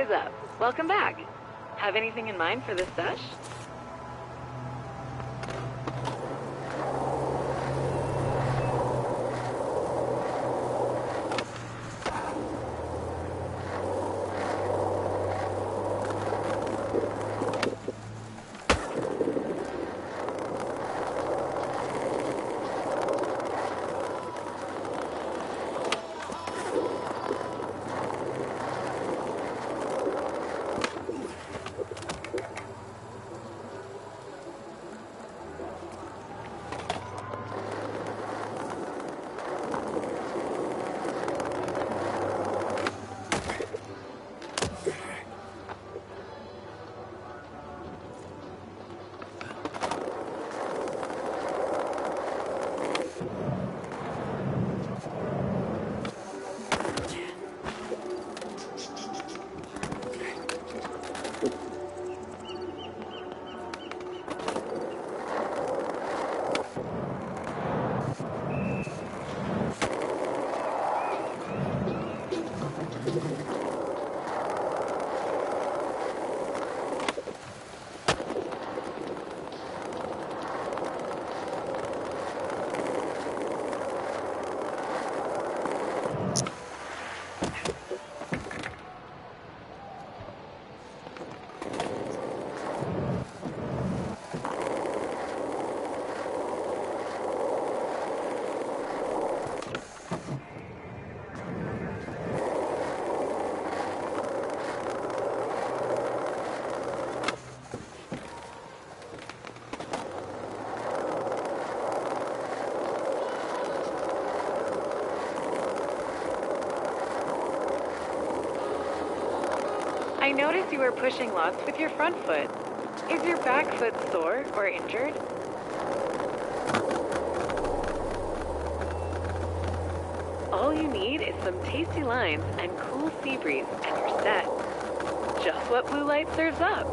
is up. Welcome back. Have anything in mind for this sesh? I noticed you were pushing lots with your front foot. Is your back foot sore or injured? All you need is some tasty lines and cool sea breeze, and you're set. Just what Blue Light serves up.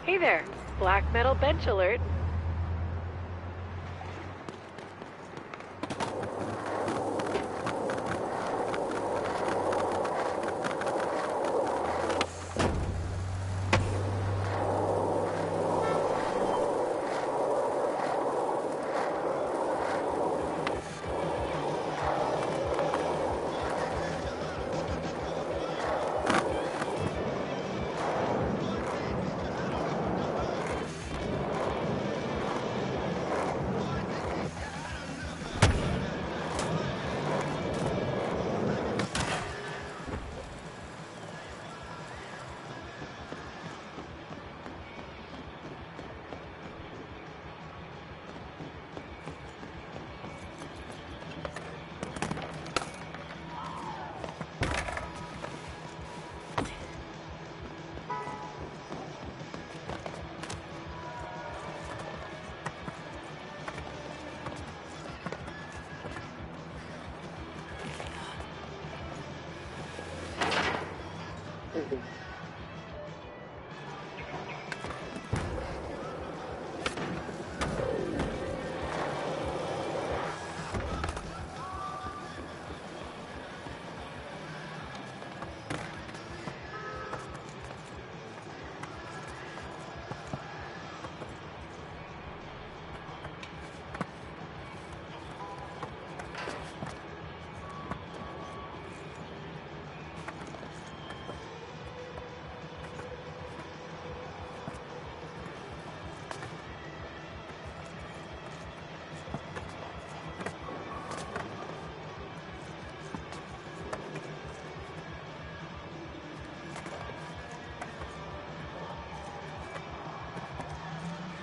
Hey there, Black Metal Bench Alert.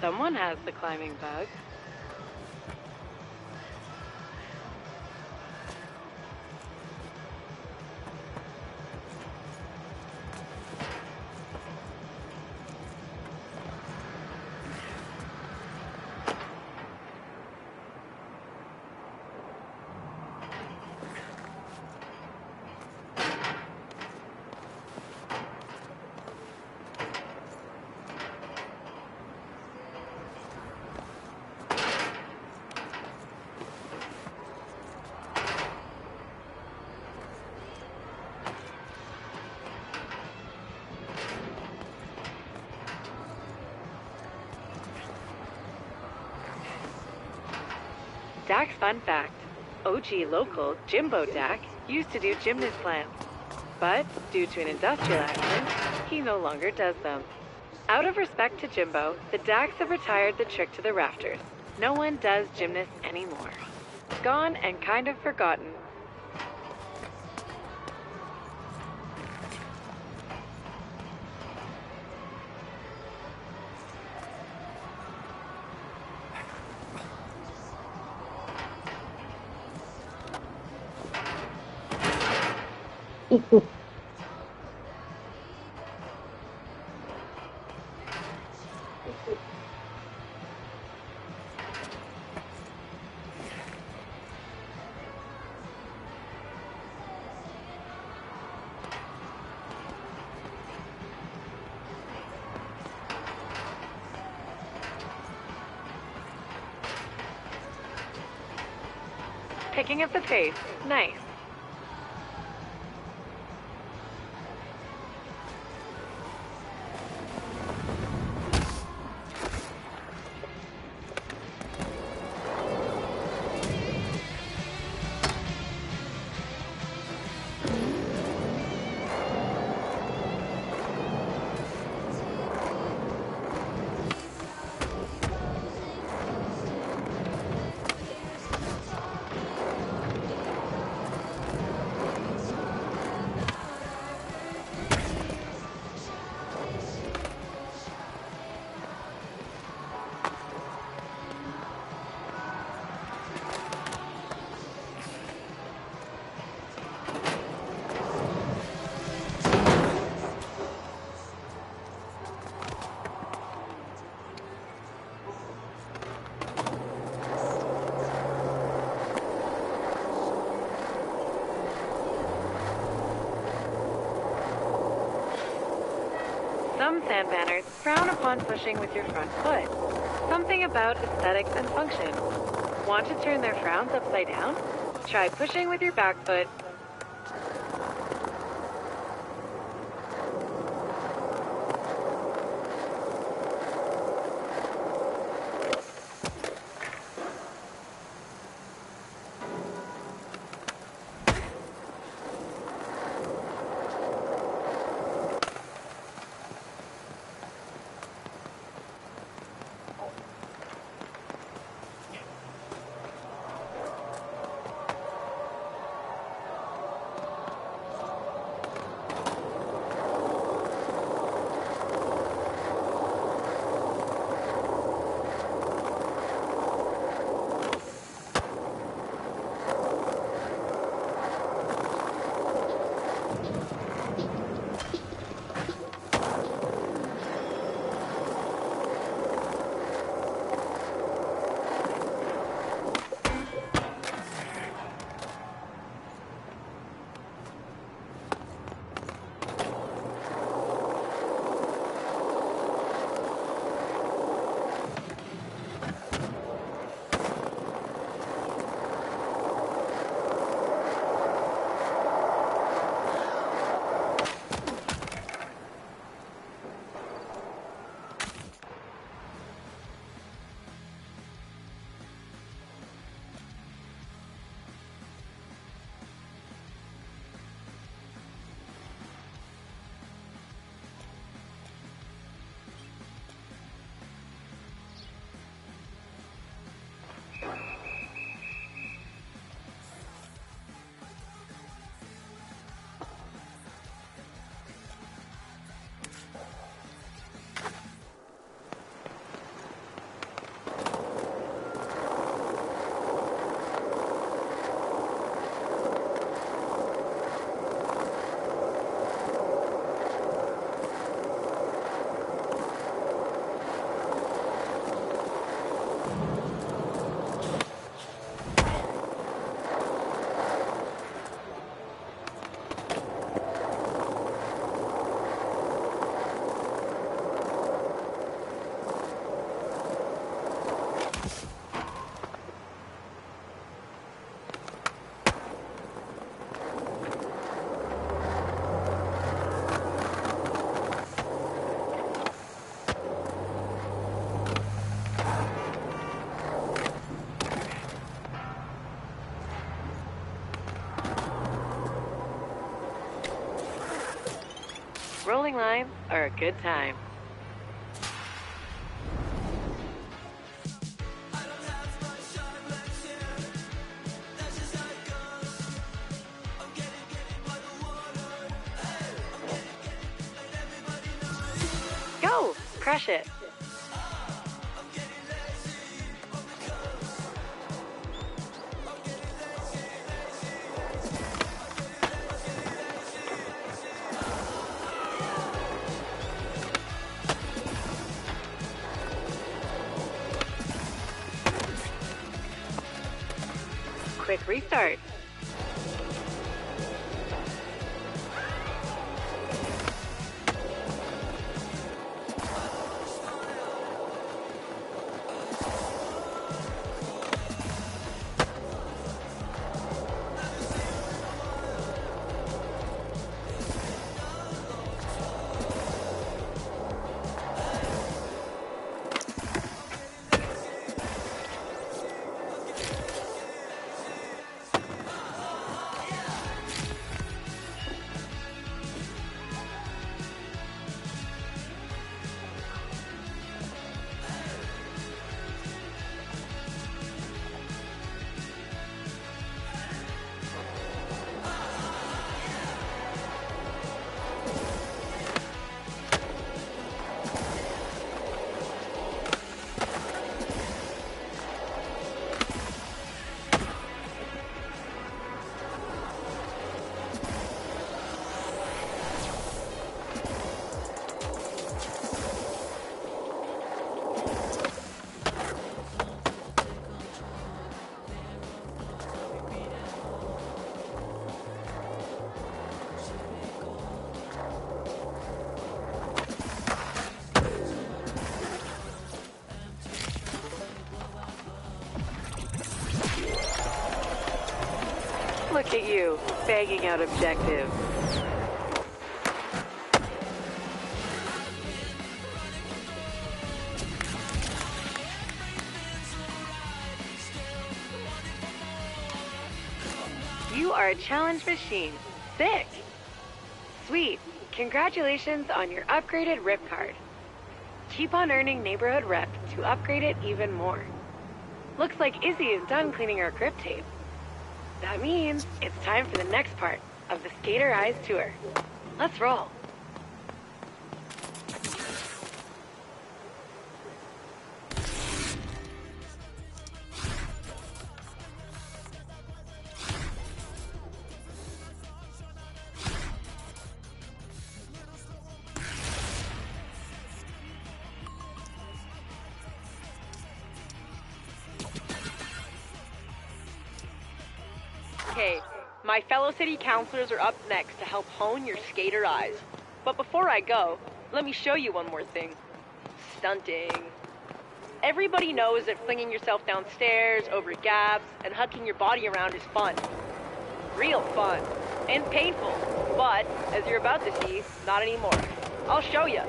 Someone has the climbing bug. Dak's fun fact: OG local Jimbo Dak used to do gymnast slams, but due to an industrial accident, he no longer does them. Out of respect to Jimbo, the Daks have retired the trick to the rafters. No one does gymnasts anymore. Gone and kind of forgotten. Picking up the pace. Nice. Some sand banners frown upon pushing with your front foot. Something about aesthetics and function. Want to turn their frowns upside down? Try pushing with your back foot. are a good time. Go! Crush it! Quick restart. Look at you, bagging out objectives. You are a challenge machine. Sick! Sweet. Congratulations on your upgraded RIP card. Keep on earning neighborhood rep to upgrade it even more. Looks like Izzy is done cleaning our grip tape. That means it's time for the next part of the Skater Eyes tour. Let's roll. Okay, my fellow city councilors are up next to help hone your skater eyes. But before I go, let me show you one more thing. Stunting. Everybody knows that flinging yourself downstairs, over gaps, and hucking your body around is fun. Real fun. And painful. But, as you're about to see, not anymore. I'll show you.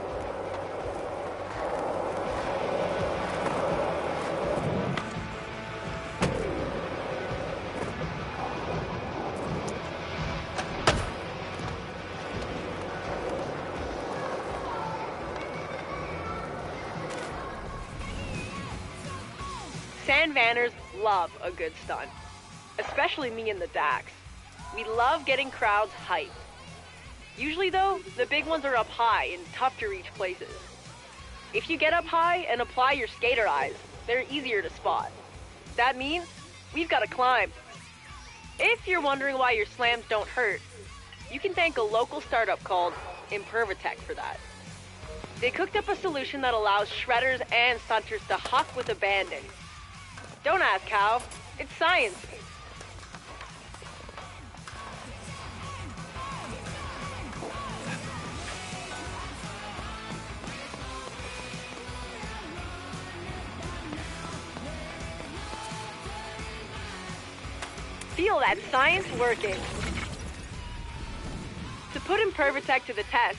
Sandvanners love a good stunt, especially me and the Dax. We love getting crowds hyped. Usually though, the big ones are up high and tough to reach places. If you get up high and apply your skater eyes, they're easier to spot. That means we've got to climb. If you're wondering why your slams don't hurt, you can thank a local startup called Impervatech for that. They cooked up a solution that allows shredders and stunters to huck with abandon. Don't ask how. It's science. Feel that science working. To put Impervatech to the test,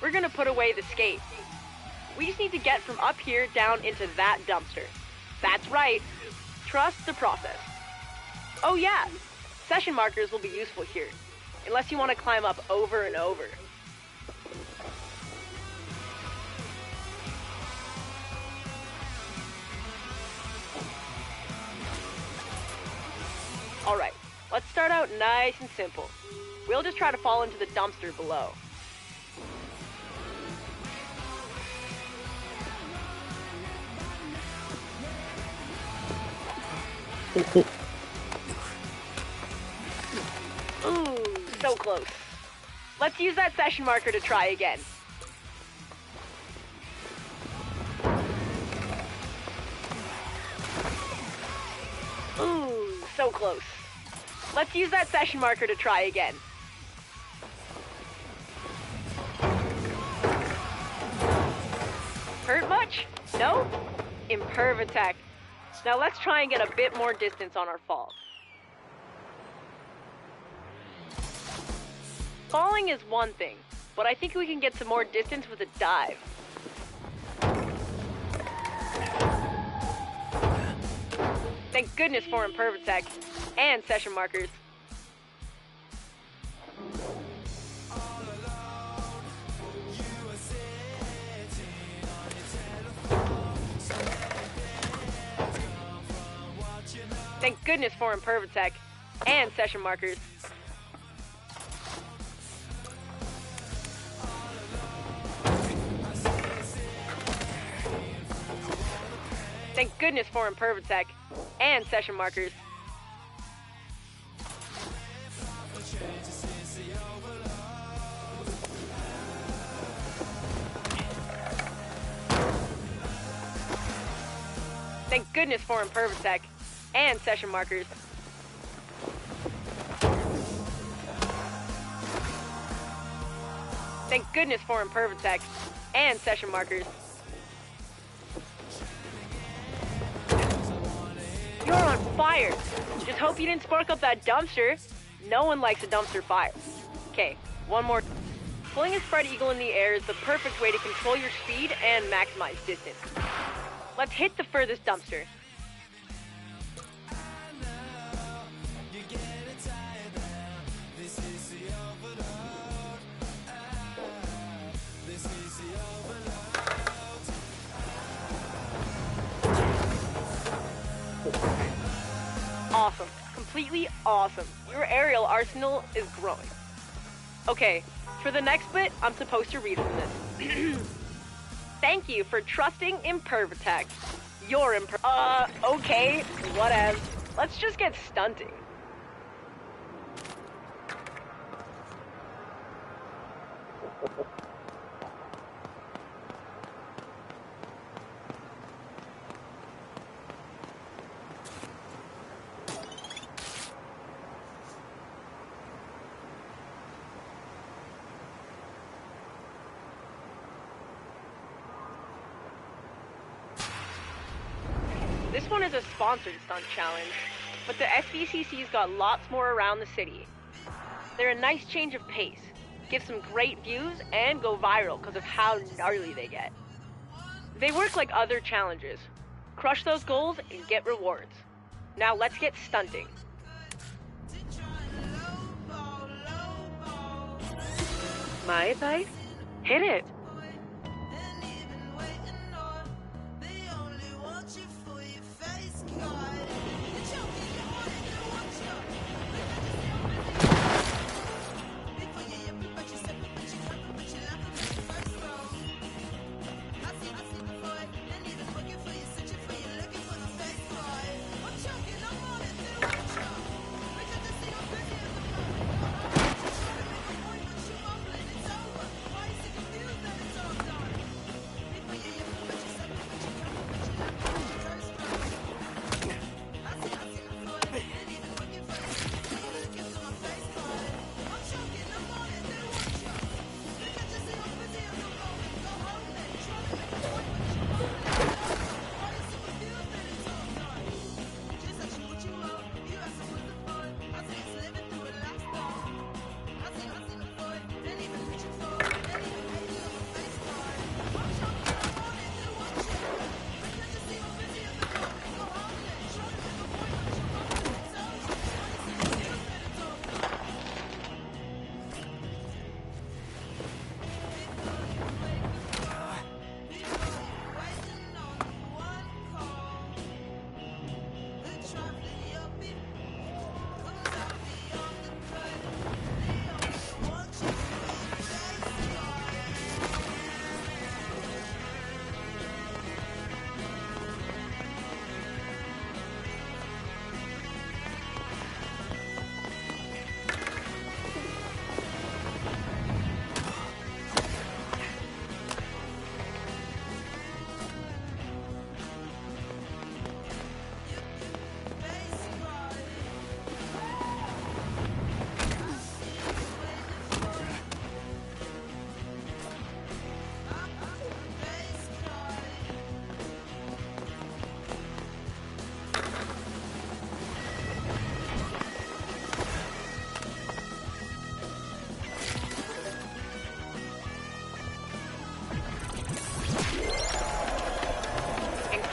we're gonna put away the skate. We just need to get from up here down into that dumpster. That's right. Trust the process. Oh yeah, session markers will be useful here, unless you want to climb up over and over. Alright, let's start out nice and simple. We'll just try to fall into the dumpster below. Ooh, so close. Let's use that session marker to try again. Ooh, so close. Let's use that session marker to try again. Hurt much? No? Imperv attack. Now let's try and get a bit more distance on our fall. Falling is one thing, but I think we can get some more distance with a dive. Thank goodness for Imperv attack and session markers. Thank goodness for Imperv attack and session markers. Thank goodness for Imperv attack and session markers. Thank goodness for Imperv attack and session markers. Thank goodness for Imperv attack and session markers. You're on fire! Just hope you didn't spark up that dumpster. No one likes a dumpster fire. Okay, one more. Pulling a spread eagle in the air is the perfect way to control your speed and maximize distance. Let's hit the furthest dumpster. Awesome. Completely awesome. Your aerial arsenal is growing. Okay, for the next bit, I'm supposed to read from this. Thank you for trusting Imperv attack. You're okay, whatever. Let's just get stunting. This one is a sponsored stunt challenge, but the SVCC's got lots more around the city. They're a nice change of pace, give some great views, and go viral because of how gnarly they get. They work like other challenges. Crush those goals and get rewards. Now let's get stunting. My advice? Hit it.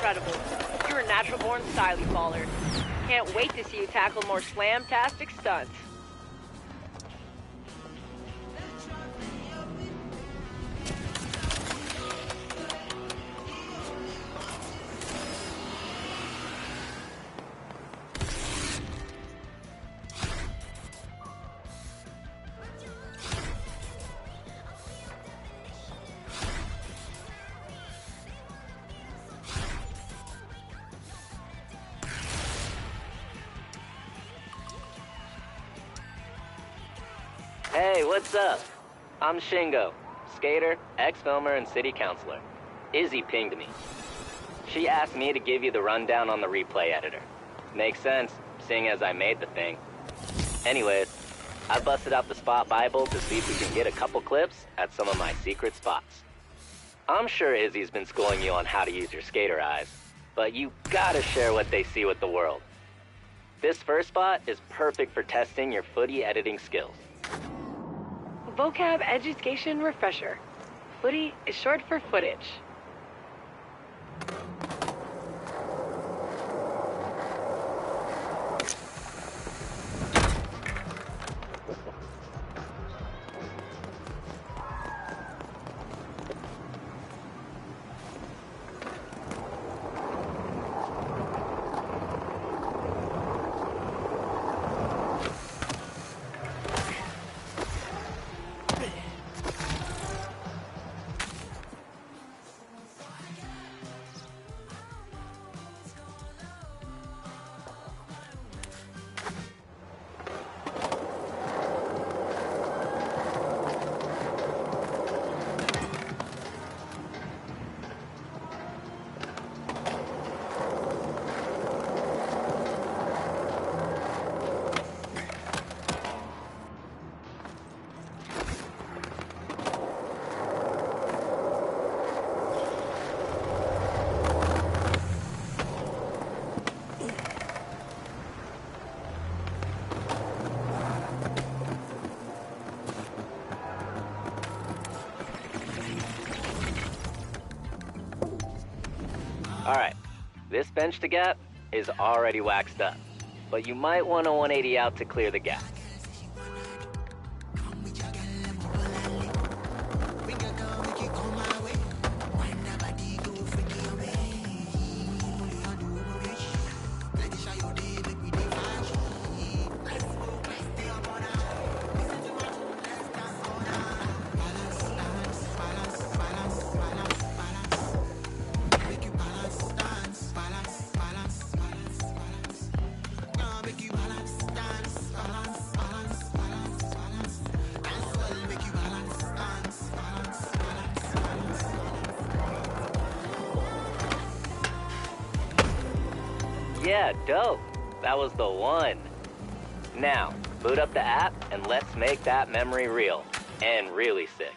incredible. You're a natural-born styly faller. Can't wait to see you tackle more slam-tastic stunts. Hey, what's up? I'm Shingo, skater, ex-filmer, and city councilor. Izzy pinged me. She asked me to give you the rundown on the replay editor. Makes sense, seeing as I made the thing. Anyways, I busted out the Spot Bible to see if we can get a couple clips at some of my secret spots. I'm sure Izzy's been schooling you on how to use your skater eyes, but you gotta share what they see with the world. This first spot is perfect for testing your footy editing skills. Vocab Education Refresher. Footy is short for footage. Alright, this bench to gap is already waxed up, but you might want a 180 out to clear the gap. Yeah, dope. That was the one. Now, boot up the app and let's make that memory real. And really sick.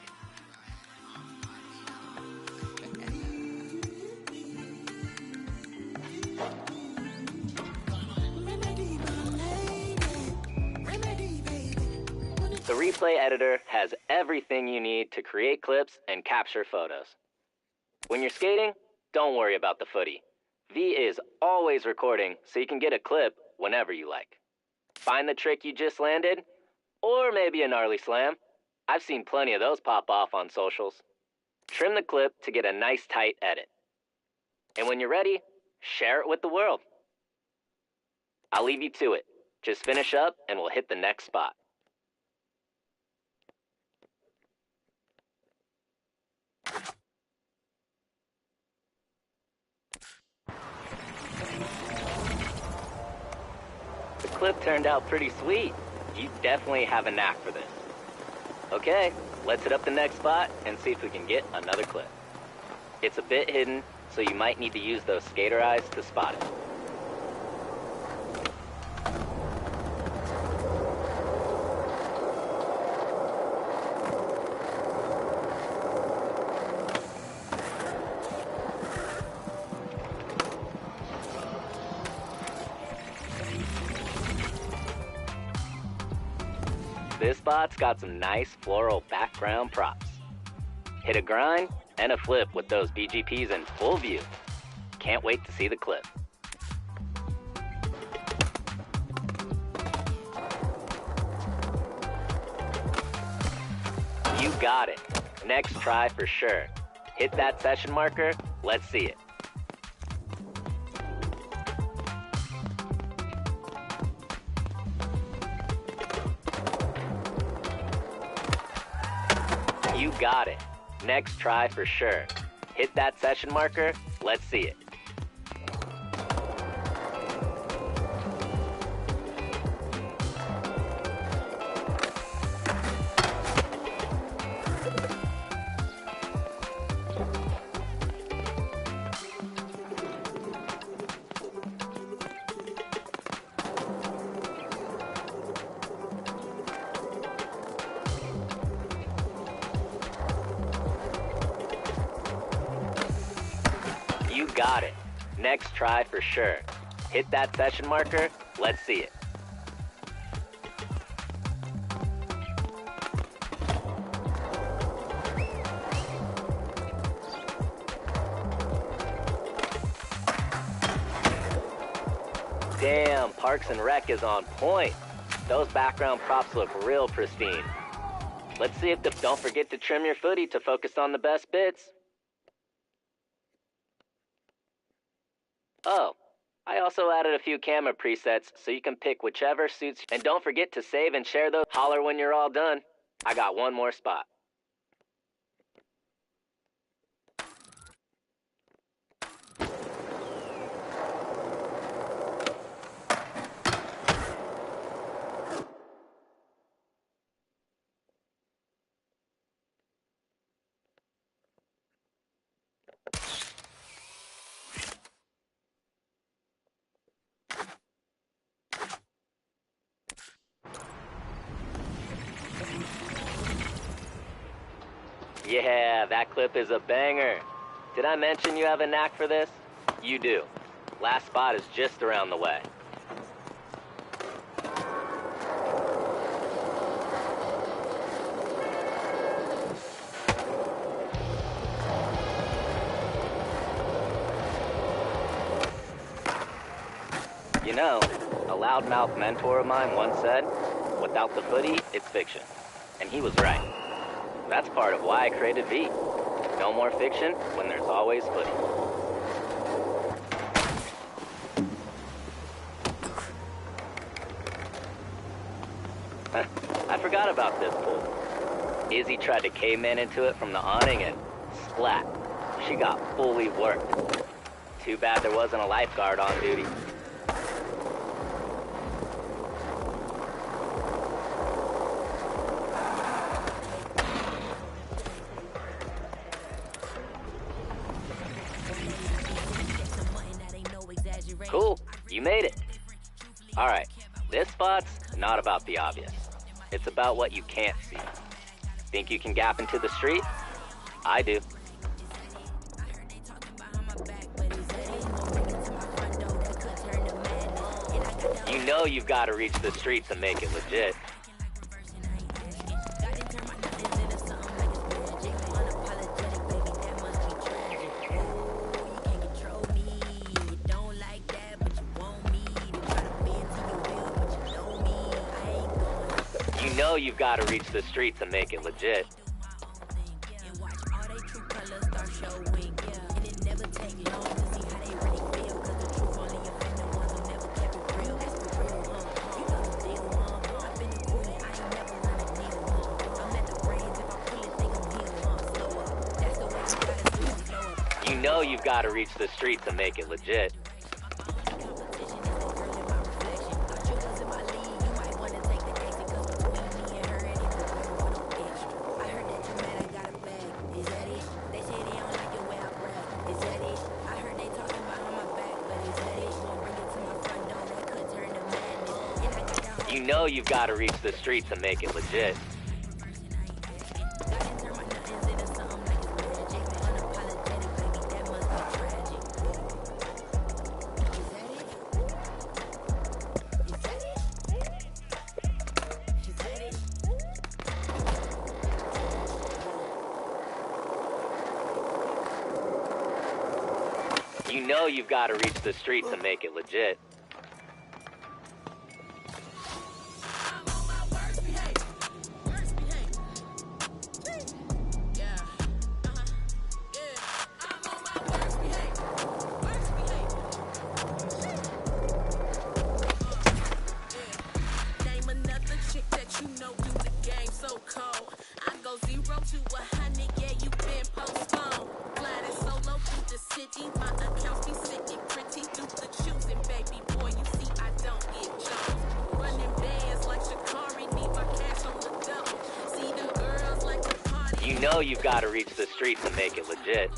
The replay editor has everything you need to create clips and capture photos. When you're skating, don't worry about the footy. V is always recording, so you can get a clip whenever you like. Find the trick you just landed, or maybe a gnarly slam. I've seen plenty of those pop off on socials. Trim the clip to get a nice tight edit. And when you're ready, share it with the world. I'll leave you to it. Just finish up and we'll hit the next spot. The clip turned out pretty sweet. You definitely have a knack for this. Okay, let's hit up the next spot and see if we can get another clip. It's a bit hidden, so you might need to use those skater eyes to spot it. This spot's got some nice floral background props. Hit a grind and a flip with those BGPs in full view. Can't wait to see the clip. You got it. Next try for sure. Hit that session marker. Let's see it. You got it. Next try for sure. Hit that session marker. Let's see it. You got it. Next try for sure. Hit that session marker. Let's see it. Damn, Parks and Rec is on point. Those background props look real pristine. Let's see if don't forget to trim your footy to focus on the best bits. Oh, I also added a few camera presets so you can pick whichever suits. And don't forget to save and share those. Holler when you're all done. I got one more spot. Yeah, that clip is a banger. Did I mention you have a knack for this? You do. Last spot is just around the way. You know, a loudmouth mentor of mine once said, without the footy, it's fiction. And he was right. That's part of why I created V. No more fiction when there's always footy. I forgot about this pool. Izzy tried to caveman into it from the awning and splat. She got fully worked. Too bad there wasn't a lifeguard on duty. Cool, you made it. All right, this spot's not about the obvious. It's about what you can't see. Think you can gap into the street? I do. You know you've got to reach the streets and make it legit. You know you've got to reach the streets and make it legit. You know you've got to reach the streets and make it legit. You know you've got to reach the streets and make it legit. You know you've got to reach the streets and make it legit. You know you've got to reach the streets and make it legit.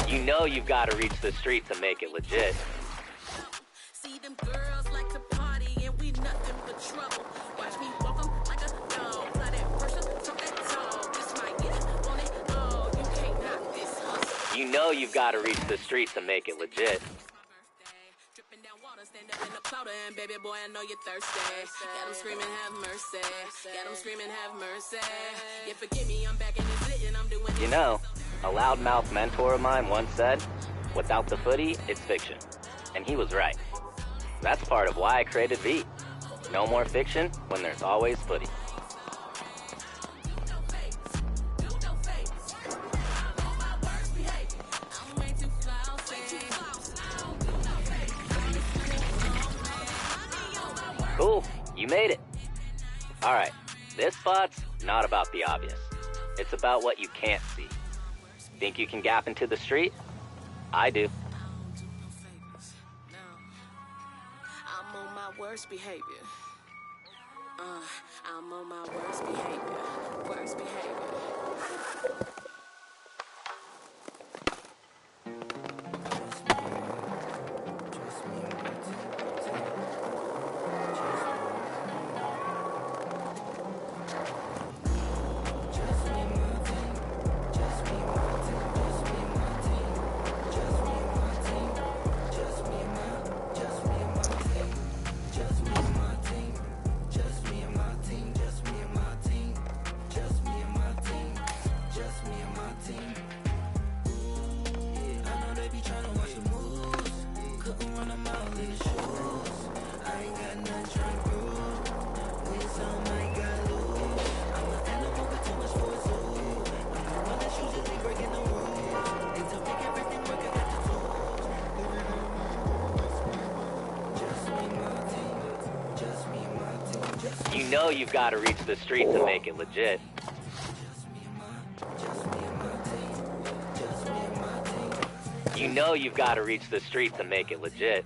You know you've got to reach the streets and make it legit. See them girls like to party and we nothing but trouble. Watch me walk 'em like a dog. Fly that pressure, talk that talk. This my yeah, want it all. You can't knock this hustle. You know you've got to reach the streets and make it legit. Dripping down water, stand up in the powder, and baby boy, I know you're thirsty. Got 'em screaming, have mercy. Got 'em screaming, have mercy. Yeah, forgive me, I'm back in this lit and I'm doing it. You know, a loudmouth mentor of mine once said, without the footy, it's fiction. And he was right. That's part of why I created V. No more fiction when there's always footy. Cool, you made it. Alright, this spot's not about the obvious. It's about what you can't see. Think you can gap into the street? I do. I'm on my worst behavior. I'm on my worst behavior. Worst behavior. You know you've got to reach the streets and make it legit. You know you've got to reach the streets and make it legit.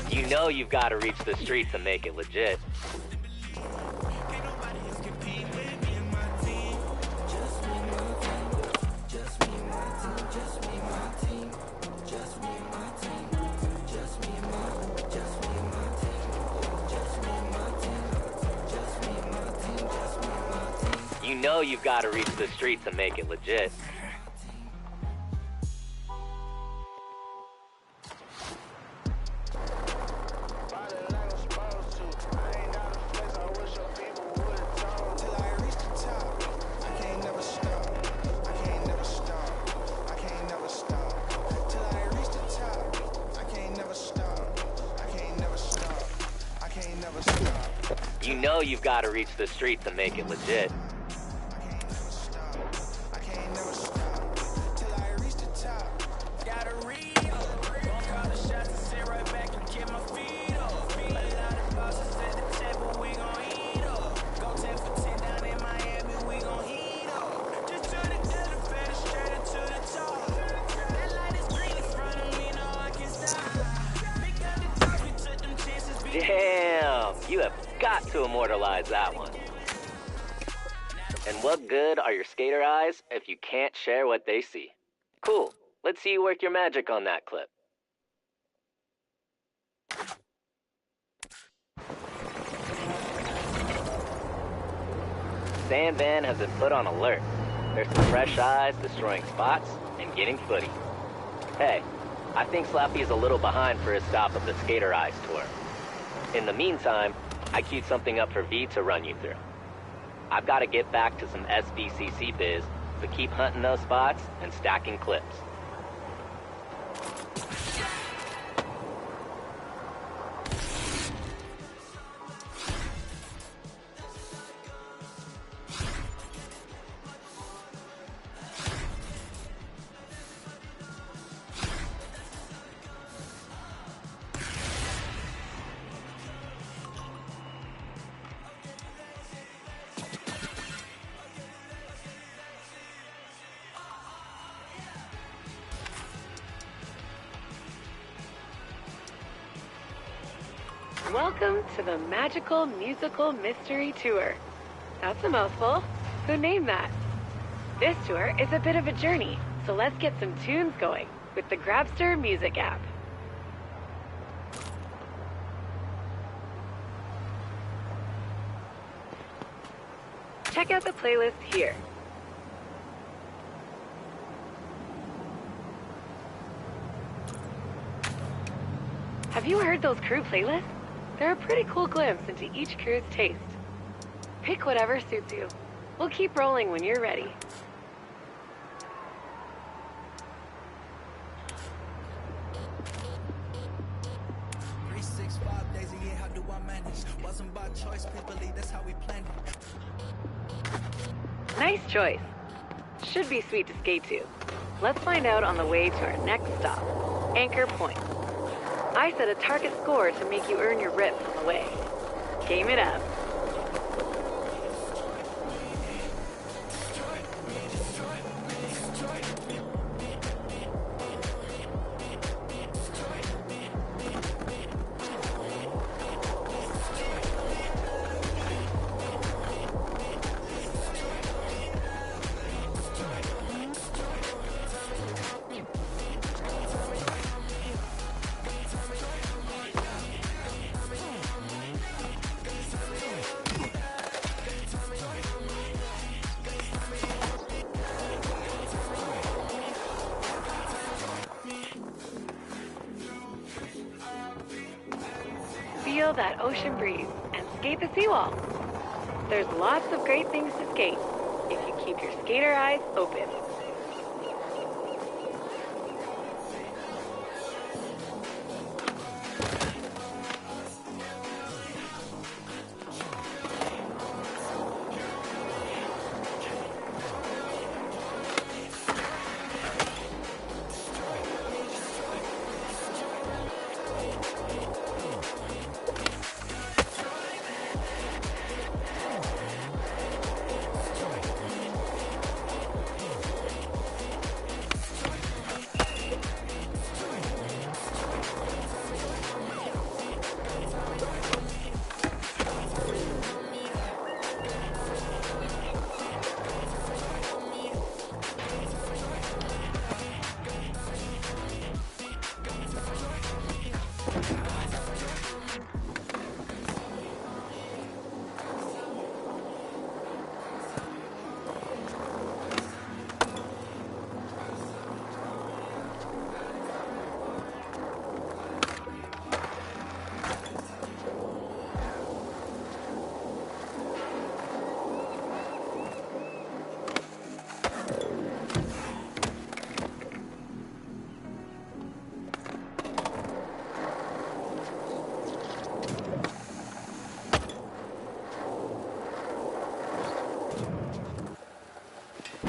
You know you've got to reach the streets and make it legit. You know you've got to reach the streets and make it legit. You know you've got to reach the streets and make it legit. got to immortalize that one. And what good are your skater eyes if you can't share what they see? Cool. Let's see you work your magic on that clip. Sandvan has been put on alert. There's some fresh eyes destroying spots and getting footy. Hey, I think Slappy's a little behind for his stop of the Skater Eyes tour. In the meantime, I queued something up for V to run you through. I've got to get back to some SVCC biz, so keep hunting those spots and stacking clips. Welcome to the Magical Musical Mystery Tour. That's a mouthful. Who named that? This tour is a bit of a journey, so let's get some tunes going with the Grabster Music app. Check out the playlist here. Have you heard those crew playlists? They're a pretty cool glimpse into each crew's taste. Pick whatever suits you. We'll keep rolling when you're ready. Nice choice. Should be sweet to skate to. Let's find out on the way to our next stop, Anchor Point. I set a target score to make you earn your rips on the way. Game it up. Feel that ocean breeze and skate the seawall. There's lots of great things to skate if you keep your skater eyes open.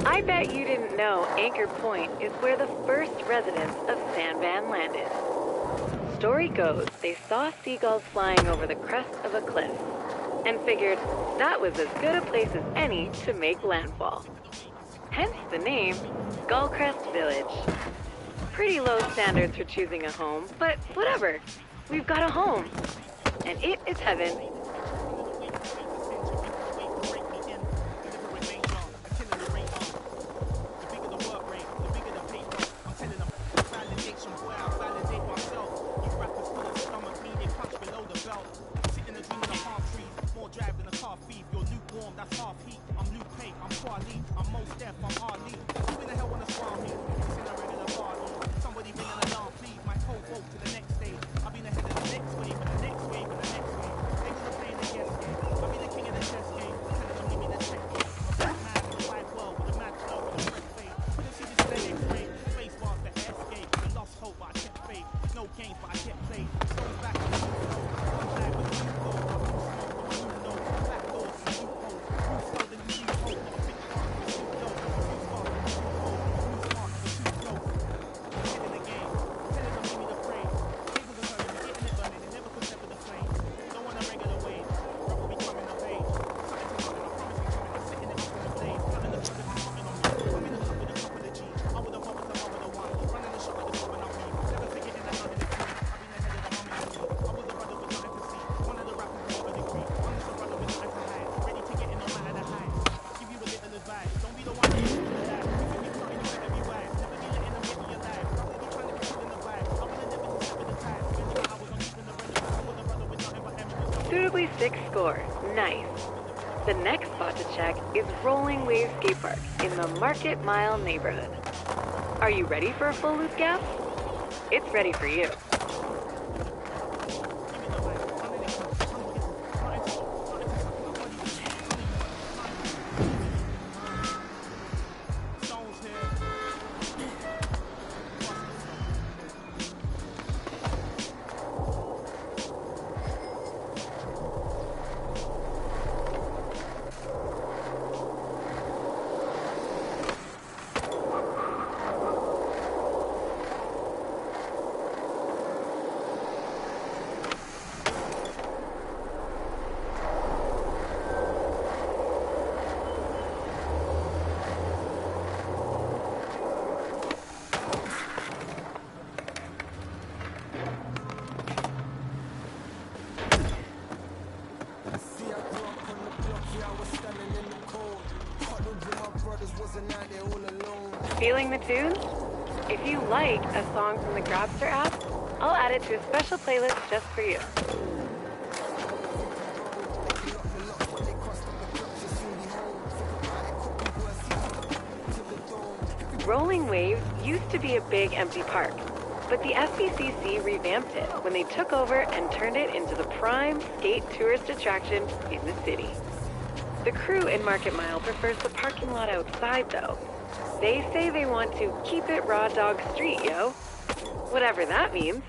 I bet you didn't know Anchor Point is where the first residents of Sandvan landed. Story goes they saw seagulls flying over the crest of a cliff and figured that was as good a place as any to make landfall. Hence the name Gullcrest Village. Pretty low standards for choosing a home, but whatever. We've got a home. And it is heaven. Marley. I'm most deaf, I'm Ali. Who in the hell wanna swallow me? This ain't a regular party. Somebody ring an alarm, please. My whole vote to the next stage. I'll be the head of the next wave, and the next wave, and the next wave. They gonna play the guess game. I'll be the king of the chess game. Telling them give me the check game. A black man in the white world with a mad flow and a red fade. Couldn't see this play X-ray. Space bars the escape. I lost hope, but I kept faith. No games, but I kept played. Stones back on the flow. One life with a new flow. I blew smoke from a new low. Black doors and loopholes. Who's slow than you hope? Never fit fast, but too low. Too fast, but too cold. Who's smart, but too slow. Head in the game. Telling them give me the praise. Cables are turning, getting it burning. They never could step with the flame. Don't want a regular wage. Rock will be coming of age. Something to coming, I promise we coming. I'm sitting it up on the blade. Running the front of the coming on me. I'm in the top with the top of the G. I'm with the one with the one with the one. Running the shop with the top and I'm me. Never forgetting that I'm in the crew. I've been ahead of the mum and the me. I was the brother with nothing to see. One of the rappers with a degree. I'm just a brother with nothing to hide. Ready to get in no matter the height. Give you a little advice. Don't be the one that is in the life. If you need something, you better be wise. Never be letting them get in your life. Rather be trying to be killing the vibe. I would have never just step with the time. Spending my hours on keeping the relevance. I was a brother with nothing but evidence. Suitably 6 score. Nice. The next spot to check is Rolling Wave Skate Park in the Market Mile neighborhood. Are you ready for a full loop gap? It's ready for you. Feeling the tunes? If you like a song from the Grabster app, I'll add it to a special playlist just for you. Rolling Waves used to be a big empty park, but the SBCC revamped it when they took over and turned it into the prime skate tourist attraction in the city. The crew in Market Mile prefers the parking lot outside, though. They say they want to keep it raw dog street, yo. Whatever that means.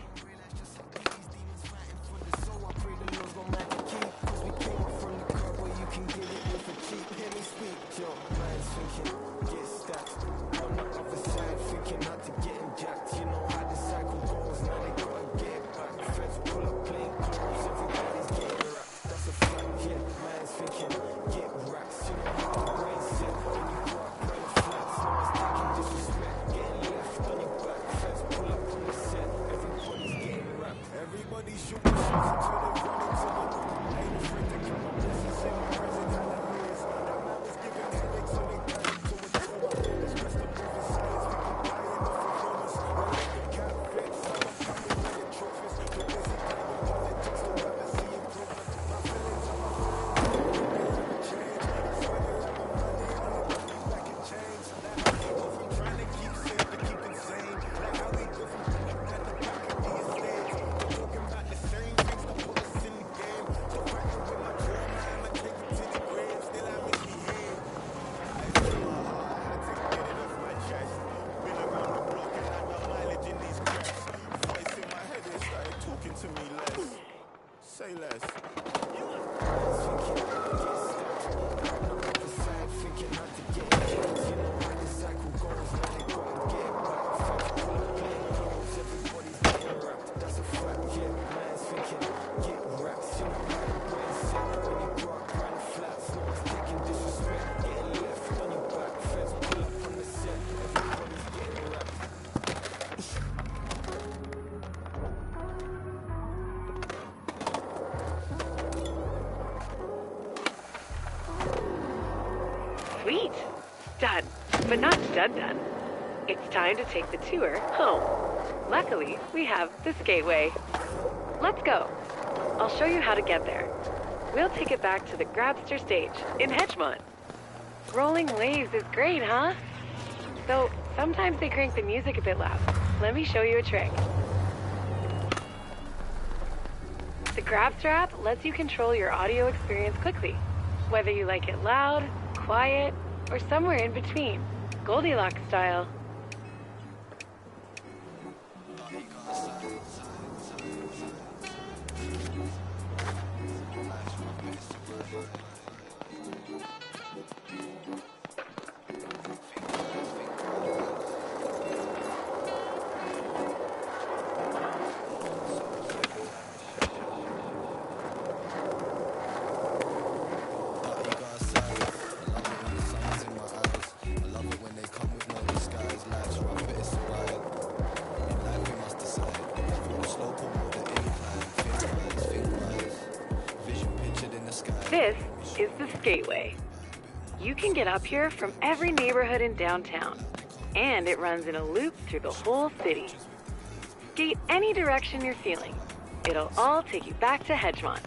Sweet. Done. But not done. It's time to take the tour home. Luckily, we have the Skateway. Let's go. I'll show you how to get there. We'll take it back to the Grabster stage in Hedgemont. Rolling waves is great, huh? Though sometimes they crank the music a bit loud. Let me show you a trick. The Grab Strap lets you control your audio experience quickly, whether you like it loud, quiet, or somewhere in between, Goldilocks style. This is the Skateway. You can get up here from every neighborhood in downtown, and it runs in a loop through the whole city. Skate any direction you're feeling. It'll all take you back to Hedgemont.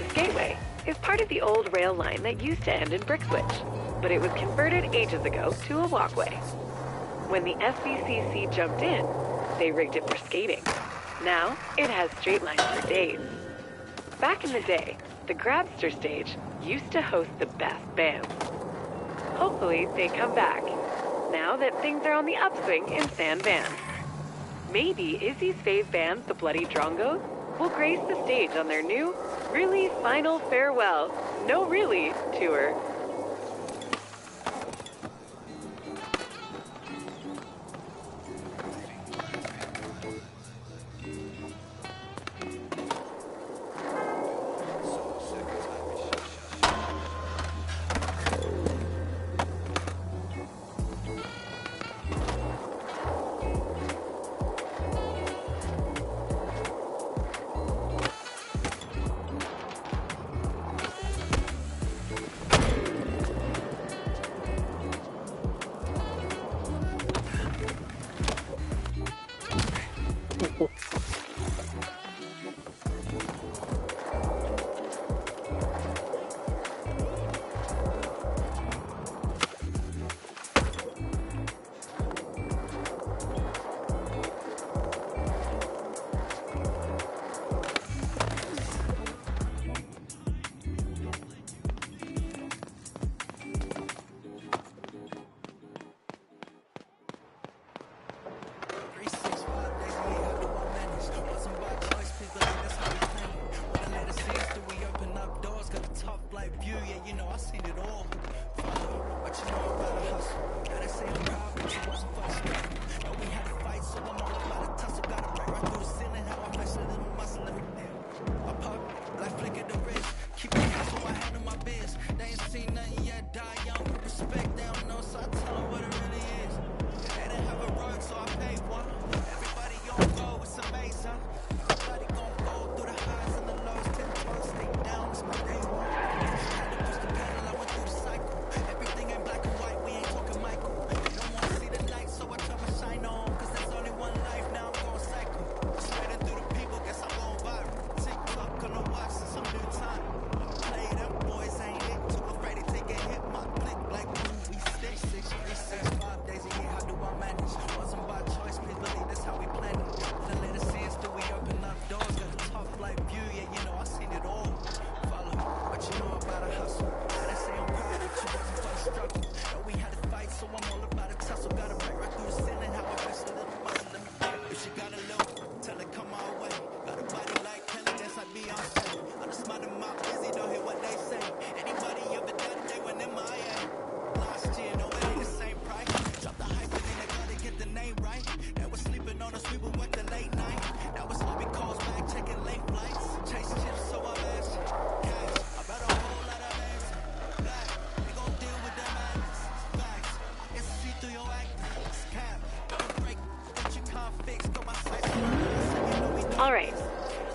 Skateway is part of the old rail line that used to end in Brixwich, but it was converted ages ago to a walkway. When the SBCC jumped in, they rigged it for skating. Now, it has straight lines for days. Back in the day, the Grabster stage used to host the best bands. Hopefully, they come back, now that things are on the upswing in San Van. Maybe Izzy's fave band, the Bloody Drongos, will grace the stage on their new, really final farewell, no really, tour.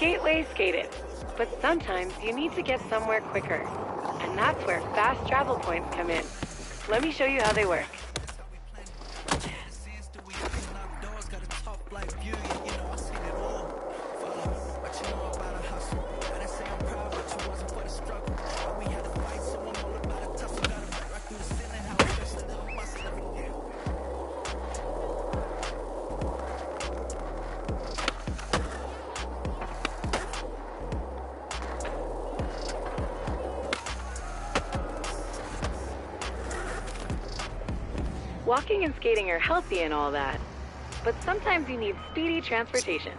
Skateway skated, but sometimes you need to get somewhere quicker, and that's where fast travel points come in. Let me show you how they work. Walking and skating are healthy and all that, but sometimes you need speedy transportation.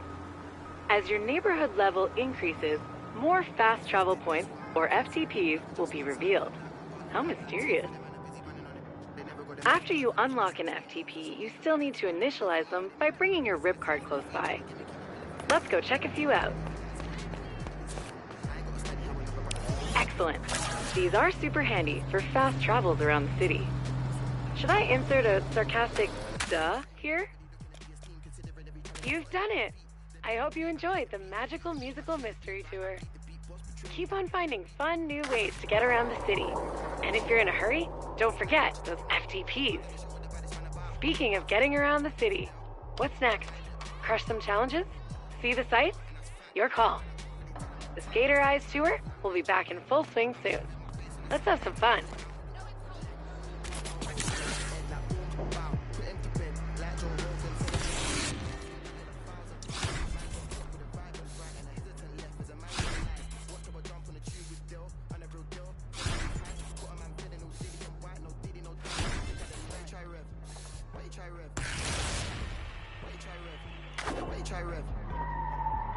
As your neighborhood level increases, more fast travel points, or FTPs, will be revealed. How mysterious. After you unlock an FTP, you still need to initialize them by bringing your RIP card close by. Let's go check a few out. Excellent. These are super handy for fast travels around the city. Should I insert a sarcastic duh here? You've done it! I hope you enjoyed the magical musical mystery tour. Keep on finding fun new ways to get around the city. And if you're in a hurry, don't forget those FTPs. Speaking of getting around the city, what's next? Crush some challenges? See the sights? Your call. The Skater Eyes tour will be back in full swing soon. Let's have some fun.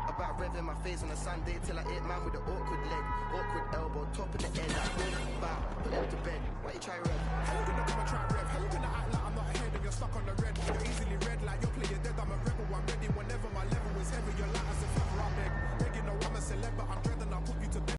About revving my face on a Sunday till I hit man with the awkward leg, awkward elbow, top of the head, like boom, bow, put him to bed. Why you try rev? How you gonna come and try rev? How you gonna act like I'm not ahead and you're stuck on the rev?